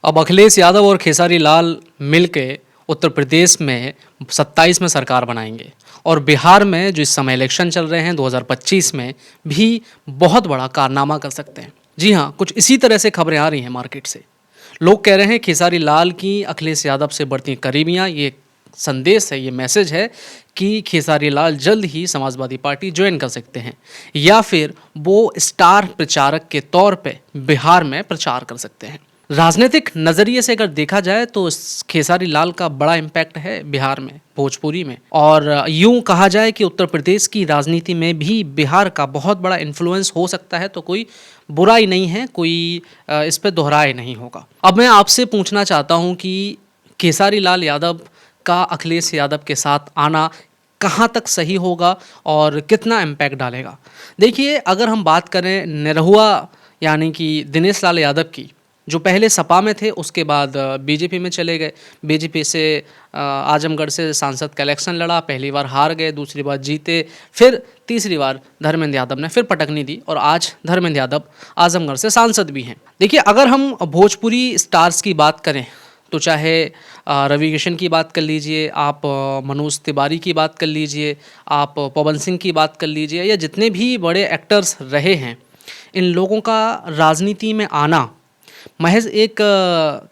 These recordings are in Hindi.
अब अखिलेश यादव और खेसारी लाल मिलके उत्तर प्रदेश में 27 में सरकार बनाएंगे और बिहार में जो इस समय इलेक्शन चल रहे हैं 2025 में भी बहुत बड़ा कारनामा कर सकते हैं। जी हाँ, कुछ इसी तरह से खबरें आ रही हैं मार्केट से। लोग कह रहे हैं खेसारी लाल की अखिलेश यादव से बढ़ती करीबियाँ, ये संदेश है, ये मैसेज है कि खेसारी लाल जल्द ही समाजवादी पार्टी ज्वाइन कर सकते हैं या फिर वो स्टार प्रचारक के तौर पे बिहार में प्रचार कर सकते हैं। राजनीतिक नज़रिए से अगर देखा जाए तो खेसारी लाल का बड़ा इम्पैक्ट है बिहार में, भोजपुरी में, और यूं कहा जाए कि उत्तर प्रदेश की राजनीति में भी बिहार का बहुत बड़ा इन्फ्लुएंस हो सकता है। तो कोई बुराई नहीं है, कोई इस पर दोहराए नहीं होगा। अब मैं आपसे पूछना चाहता हूं कि खेसारी लाल यादव का अखिलेश यादव के साथ आना कहाँ तक सही होगा और कितना इम्पैक्ट डालेगा। देखिए, अगर हम बात करें निरहुआ यानी कि दिनेश लाल यादव की, जो पहले सपा में थे, उसके बाद बीजेपी में चले गए। बीजेपी से आजमगढ़ से सांसद का इलेक्शन लड़ा, पहली बार हार गए, दूसरी बार जीते, फिर तीसरी बार धर्मेंद्र यादव ने फिर पटकनी दी और आज धर्मेंद्र यादव आजमगढ़ से सांसद भी हैं। देखिए, अगर हम भोजपुरी स्टार्स की बात करें तो चाहे रवि किशन की बात कर लीजिए, आप मनोज तिवारी की बात कर लीजिए, आप पवन सिंह की बात कर लीजिए, या जितने भी बड़े एक्टर्स रहे हैं, इन लोगों का राजनीति में आना महज एक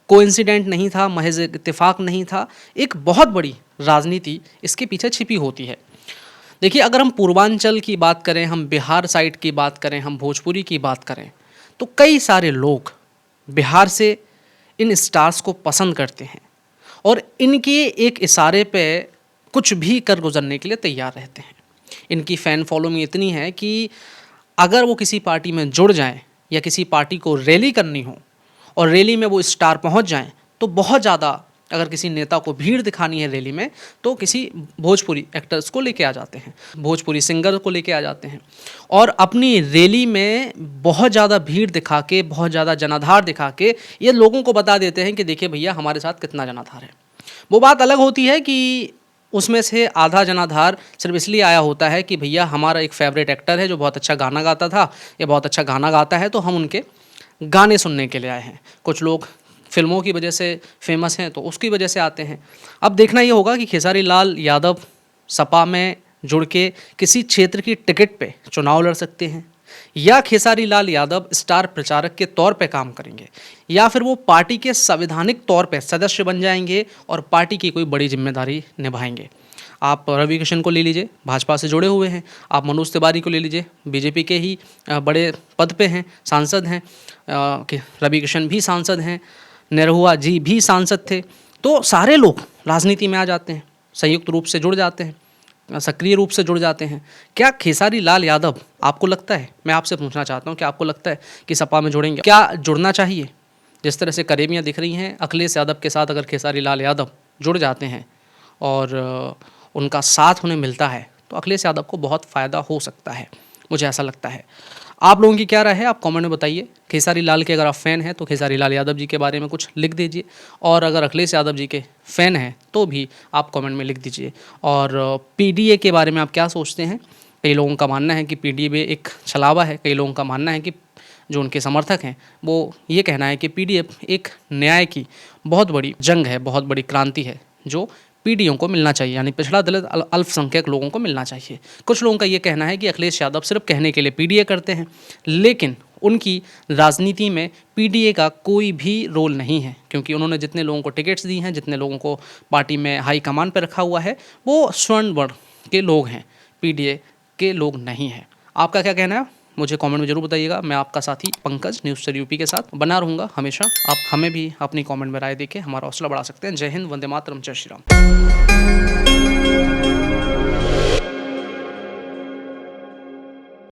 कोइंसिडेंट नहीं था, महज एक इत्तेफाक नहीं था, एक बहुत बड़ी राजनीति इसके पीछे छिपी होती है। देखिए, अगर हम पूर्वांचल की बात करें, हम बिहार साइड की बात करें, हम भोजपुरी की बात करें, तो कई सारे लोग बिहार से इन स्टार्स को पसंद करते हैं और इनके एक इशारे पे कुछ भी कर गुजरने के लिए तैयार रहते हैं। इनकी फ़ैन फॉलोइंग इतनी है कि अगर वो किसी पार्टी में जुड़ जाएं या किसी पार्टी को रैली करनी हो और रैली में वो स्टार पहुंच जाएं, तो बहुत ज़्यादा, अगर किसी नेता को भीड़ दिखानी है रैली में, तो किसी भोजपुरी एक्टर्स को लेके आ जाते हैं, भोजपुरी सिंगर को लेके आ जाते हैं और अपनी रैली में बहुत ज़्यादा भीड़ दिखा के, बहुत ज़्यादा जनाधार दिखा के ये लोगों को बता देते हैं कि देखिए भैया, हमारे साथ कितना जनाधार है। वो बात अलग होती है कि उसमें से आधा जनाधार सिर्फ इसलिए आया होता है कि भैया हमारा एक फेवरेट एक्टर है जो बहुत अच्छा गाना गाता था, या बहुत अच्छा गाना गाता है, तो हम उनके गाने सुनने के लिए आए हैं। कुछ लोग फिल्मों की वजह से फेमस हैं तो उसकी वजह से आते हैं। अब देखना ये होगा कि खेसारी लाल यादव सपा में जुड़ के किसी क्षेत्र की टिकट पे चुनाव लड़ सकते हैं, या खेसारी लाल यादव स्टार प्रचारक के तौर पे काम करेंगे, या फिर वो पार्टी के संवैधानिक तौर पे सदस्य बन जाएंगे और पार्टी की कोई बड़ी जिम्मेदारी निभाएंगे। आप रवि किशन को ले लीजिए, भाजपा से जुड़े हुए हैं। आप मनोज तिवारी को ले लीजिए, बीजेपी के ही बड़े पद पे हैं, सांसद हैं। रवि किशन भी सांसद हैं, निरहुआ जी भी सांसद थे। तो सारे लोग राजनीति में आ जाते हैं, संयुक्त रूप से जुड़ जाते हैं, सक्रिय रूप से जुड़ जाते हैं। क्या खेसारी लाल यादव, आपको लगता है, मैं आपसे पूछना चाहता हूँ, क्या आपको लगता है कि सपा में जुड़ेंगे? क्या जुड़ना चाहिए? जिस तरह से करीबियाँ दिख रही हैं अखिलेश यादव के साथ, अगर खेसारी लाल यादव जुड़ जाते हैं और उनका साथ उन्हें मिलता है तो अखिलेश यादव को बहुत फ़ायदा हो सकता है, मुझे ऐसा लगता है। आप लोगों की क्या राय है, आप कमेंट में बताइए। खेसारी लाल के अगर आप फ़ैन हैं तो खेसारी लाल यादव जी के बारे में कुछ लिख दीजिए, और अगर अखिलेश यादव जी के फ़ैन हैं तो भी आप कमेंट में लिख दीजिए। और पीडीए के बारे में आप क्या सोचते हैं? कई लोगों का मानना है कि पीडीए एक छलावा है, कई लोगों का मानना है कि जो उनके समर्थक हैं वो ये कहना है कि पीडीए एक न्याय की बहुत बड़ी जंग है, बहुत बड़ी क्रांति है जो पीडीओ को मिलना चाहिए, यानी पिछड़ा दलित अल्पसंख्यक लोगों को मिलना चाहिए। कुछ लोगों का ये कहना है कि अखिलेश यादव सिर्फ कहने के लिए पीडीए करते हैं, लेकिन उनकी राजनीति में पीडीए का कोई भी रोल नहीं है, क्योंकि उन्होंने जितने लोगों को टिकट्स दी हैं, जितने लोगों को पार्टी में हाई कमान पर रखा हुआ है, वो स्वर्ण वर्ण के लोग हैं, पीडीए के लोग नहीं हैं। आपका क्या कहना है मुझे कमेंट में जरूर बताइएगा। मैं आपका साथी पंकज न्यूज़ स्टार यूपी के साथ बना रहूँगा हमेशा। आप हमें भी अपनी कमेंट में राय देके हमारा हौसला बढ़ा सकते हैं। जय हिंद, वंदे मातरम, जय श्री राम।